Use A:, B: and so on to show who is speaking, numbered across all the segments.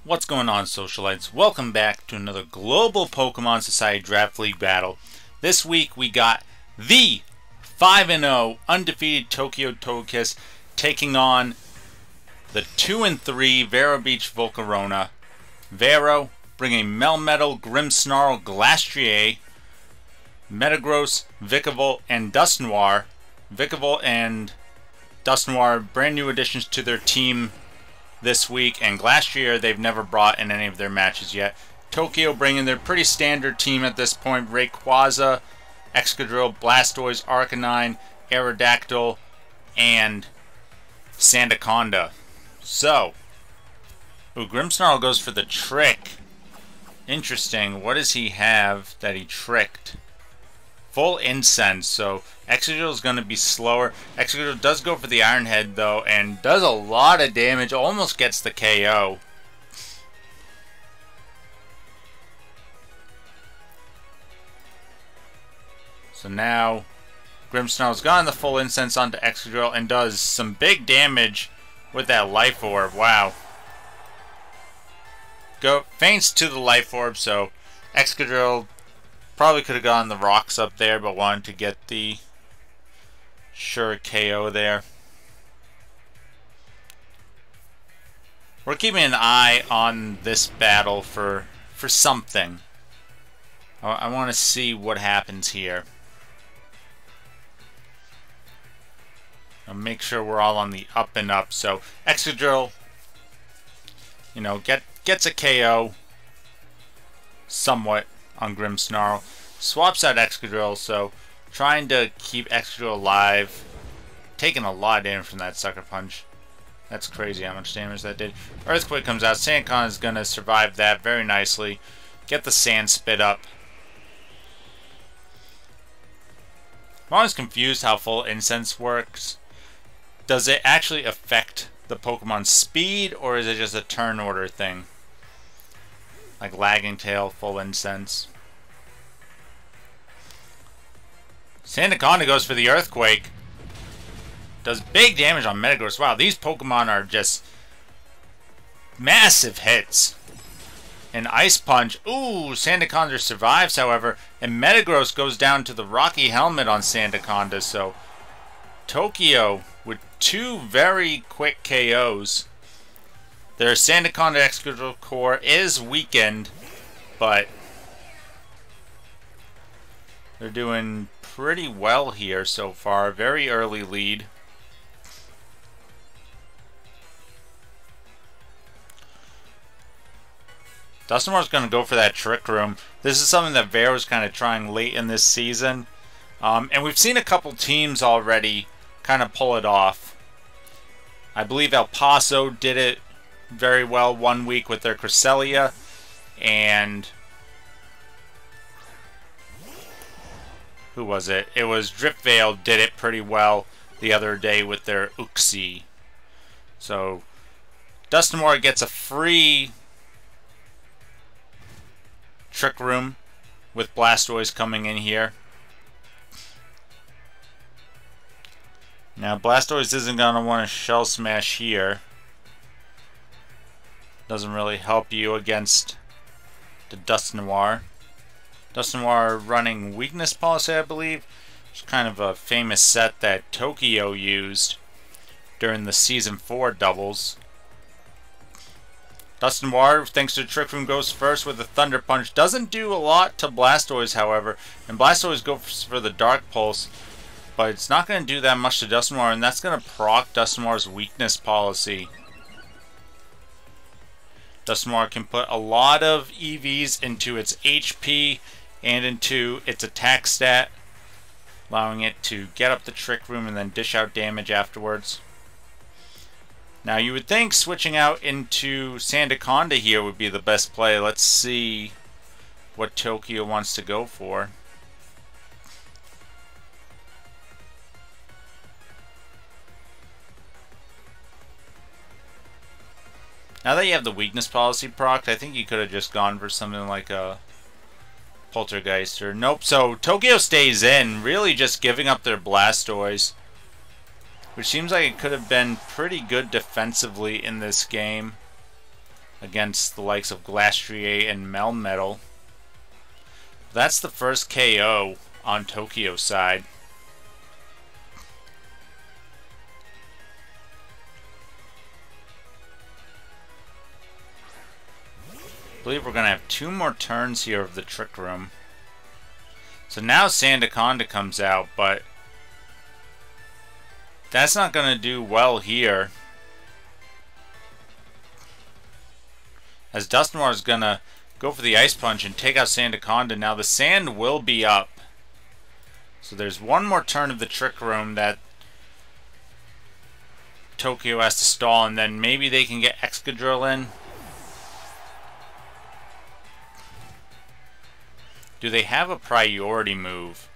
A: What's going on, Socialites? Welcome back to another Global Pokemon Society Draft League battle. This week we got the 5-0 undefeated Tokyo Togekiss taking on the 2-3 Vero Beach Volcarona. Vero bringing Melmetal, Grimmsnarl, Glastrier, Metagross, Vikavolt, and Dusknoir. Vikavolt and Dusknoir, brand new additions to their team this week, and Glastrier they've never brought in any of their matches yet. Tokyo bringing their pretty standard team at this point: Rayquaza, Excadrill, Blastoise, Arcanine, Aerodactyl, and Sandaconda. So, Grimmsnarl goes for the trick. Interesting. What does he have that he tricked? Full Incense, so Excadrill is going to be slower. Excadrill does go for the Iron Head, though, and does a lot of damage. Almost gets the KO. So now, Grimmsnarl's gotten the full Incense onto Excadrill and does some big damage with that Life Orb. Wow. Faints to the Life Orb, so Excadrill probably could have gotten the rocks up there, but wanted to get the sure KO there. We're keeping an eye on this battle for something. I want to see what happens here. I'll make sure we're all on the up and up. So Excadrill, you know, gets a KO somewhat on Grimmsnarl. Swaps out Excadrill, so trying to keep Excadrill alive. Taking a lot of damage from that Sucker Punch. That's crazy how much damage that did. Earthquake comes out. Sandaconda is going to survive that very nicely. Get the Sand Spit up. I'm always confused how full Incense works. Does it actually affect the Pokemon's speed, or is it just a turn order thing? Like Lagging Tail, full Incense. Sandaconda goes for the Earthquake. Does big damage on Metagross. Wow, these Pokemon are just massive hits. And Ice Punch. Ooh, Sandaconda survives, however. And Metagross goes down to the Rocky Helmet on Sandaconda. So, Tokyo with two very quick KOs. Their Sandaconda Excadrill core is weakened, but they're doing pretty well here so far. Very early lead. Dusknoir's going to go for that Trick Room. This is something that Vero's kind of trying late in this season. And we've seen a couple teams already kind of pull it off. I believe El Paso did it very well one week with their Cresselia, and who was it? It was Driftvale did it pretty well the other day with their Uxie. So Dusknoir gets a free Trick Room with Blastoise coming in here. Now Blastoise isn't going to want to Shell Smash here. Doesn't really help you against the Dusknoir. Dusknoir running Weakness Policy, I believe. It's kind of a famous set that Tokyo used during the Season 4 doubles. Dusknoir, thanks to Trick Room, goes first with a Thunder Punch. Doesn't do a lot to Blastoise, however. And Blastoise goes for the Dark Pulse. But it's not going to do that much to Dusknoir, and that's going to proc Dusknoir's Weakness Policy. Dusknoir can put a lot of EVs into its HP and into its attack stat, allowing it to get up the Trick Room and then dish out damage afterwards. Now you would think switching out into Sandaconda here would be the best play. Let's see what Tokyo wants to go for. Now that you have the Weakness Policy procced, I think you could have just gone for something like a Poltergeist or nope. So Tokyo stays in, really just giving up their Blastoise. which seems like it could have been pretty good defensively in this game. against the likes of Glastrier and Melmetal. That's the first KO on Tokyo's side. I believe we're going to have 2 more turns here of the Trick Room. So now Sandaconda comes out, but that's not going to do well here, as Dusknoir is going to go for the Ice Punch and take out Sandaconda. Now the Sand will be up. So there's 1 more turn of the Trick Room that Tokyo has to stall, and then maybe they can get Excadrill in. Do they have a priority move?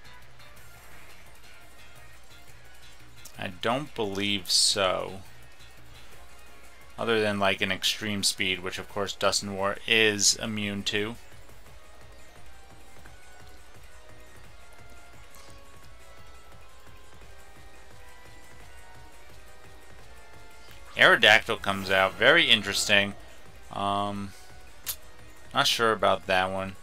A: I don't believe so. Other than like an Extreme Speed, which of course Dusknoir is immune to. Aerodactyl comes out. Very interesting. Not sure about that one.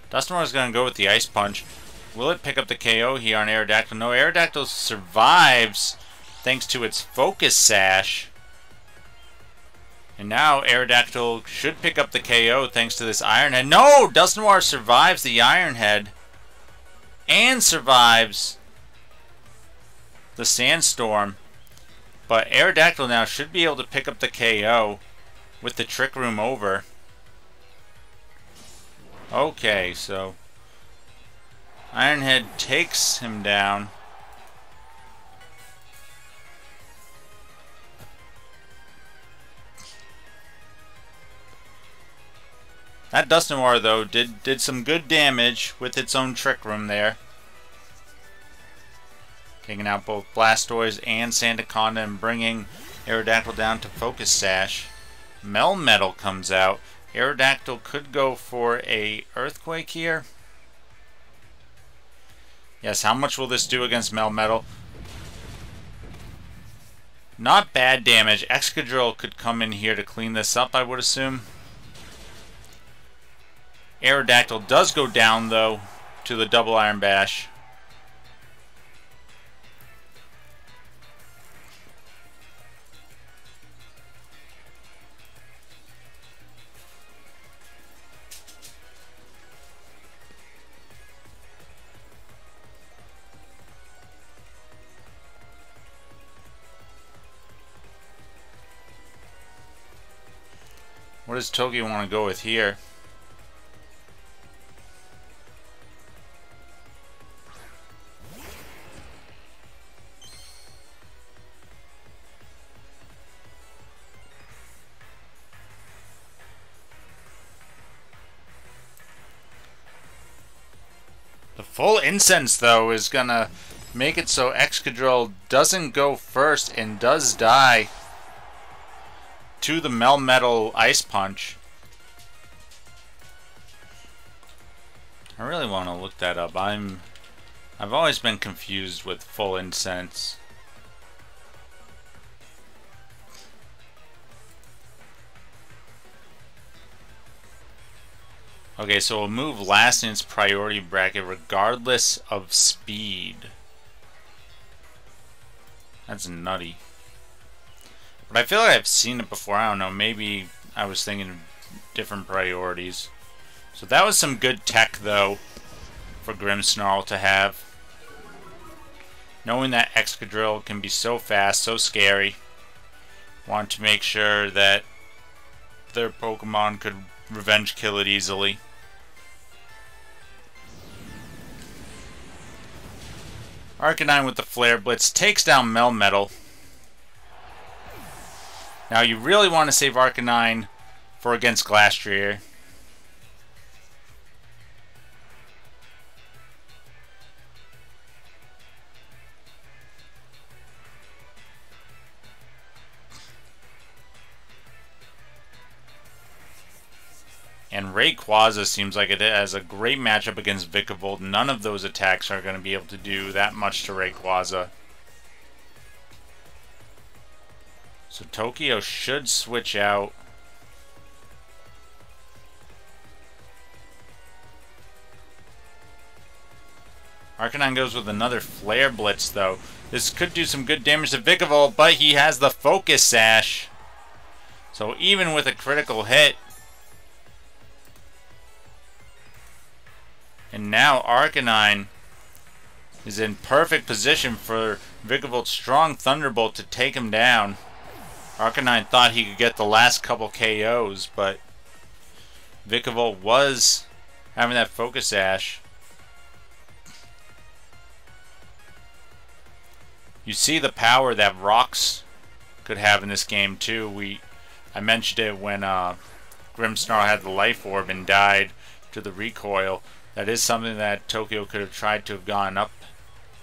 A: Dusknoir is going to go with the Ice Punch. Will it pick up the KO here on Aerodactyl? No, Aerodactyl survives thanks to its Focus Sash. And now Aerodactyl should pick up the KO thanks to this Iron Head. No! Dusknoir survives the Iron Head and survives the Sandstorm. But Aerodactyl now should be able to pick up the KO with the Trick Room over. Okay, so Iron Head takes him down. That Dusknoir, though, did some good damage with its own Trick Room there. Taking out both Blastoise and Sandaconda and bringing Aerodactyl down to Focus Sash. Melmetal comes out. Aerodactyl could go for a Earthquake here. Yes, how much will this do against Melmetal? Not bad damage. Excadrill could come in here to clean this up, I would assume. Aerodactyl does go down, though, to the double Iron Bash. What does Tokyo want to go with here? The full Incense, though, is gonna make it so Excadrill doesn't go first and does die to the Melmetal Ice Punch. I really want to look that up. I've always been confused with full Incense. Okay, so we'll move last in its priority bracket regardless of speed. That's nutty. But I feel like I've seen it before. I don't know. Maybe I was thinking of different priorities. So that was some good tech, though, for Grimmsnarl to have. Knowing that Excadrill can be so fast, so scary. Want to make sure that their Pokemon could revenge kill it easily. Arcanine with the Flare Blitz takes down Melmetal. Now you really want to save Arcanine for against Glastrier. And Rayquaza seems like it has a great matchup against Vikavolt. None of those attacks are going to be able to do that much to Rayquaza. So Tokyo should switch out. Arcanine goes with another Flare Blitz, though. This could do some good damage to Vikavolt, but he has the Focus Sash. So even with a critical hit... And now Arcanine is in perfect position for Vikavolt's strong Thunderbolt to take him down. Arcanine thought he could get the last couple KOs, but Vikavolt was having that Focus Sash. You see the power that rocks could have in this game too. I mentioned it when Grimmsnarl had the Life Orb and died to the recoil. That is something that Tokyo could have tried to have gone up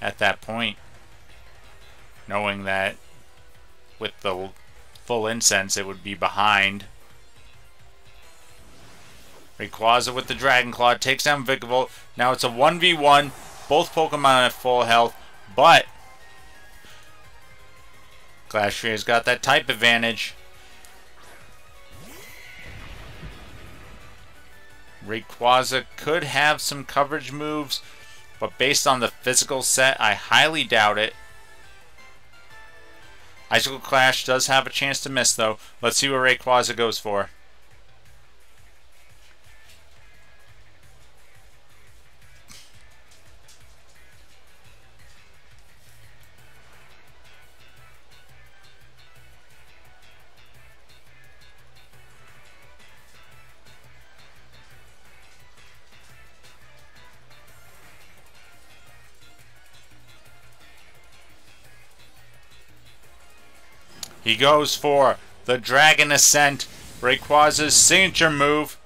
A: at that point, knowing that with the full incense it would be behind. Rayquaza with the Dragon Claw takes down Vikavolt. Now it's a 1v1, both Pokemon at full health, but Glastrier's got that type advantage. Rayquaza could have some coverage moves, but based on the physical set, I highly doubt it. Icicle Clash does have a chance to miss, though. Let's see what Rayquaza goes for. He goes for the Dragon Ascent, Rayquaza's signature move.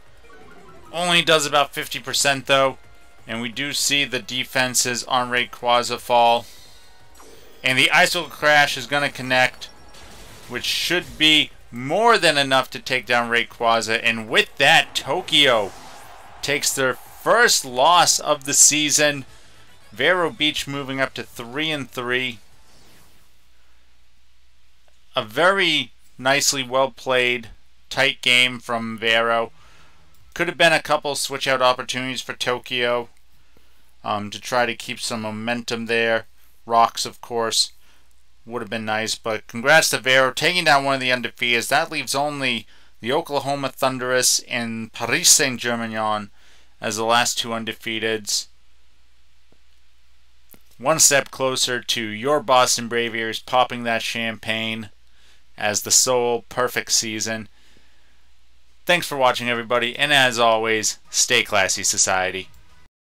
A: Only does about 50% though. And we do see the defenses on Rayquaza fall. And the Icicle Crash is going to connect, which should be more than enough to take down Rayquaza. And with that, Tokyo takes their first loss of the season. Vero Beach moving up to 3-3. A very nicely well played, tight game from Vero. Could have been a couple switch out opportunities for Tokyo to try to keep some momentum there. Rocks, of course, would have been nice, but congrats to Vero taking down one of the undefeateds. That leaves only the Oklahoma Thunderous and Paris Saint-Germain as the last two undefeateds. One step closer to your Boston Braviers popping that champagne as the sole perfect season. Thanks for watching, everybody, and as always, stay classy, society.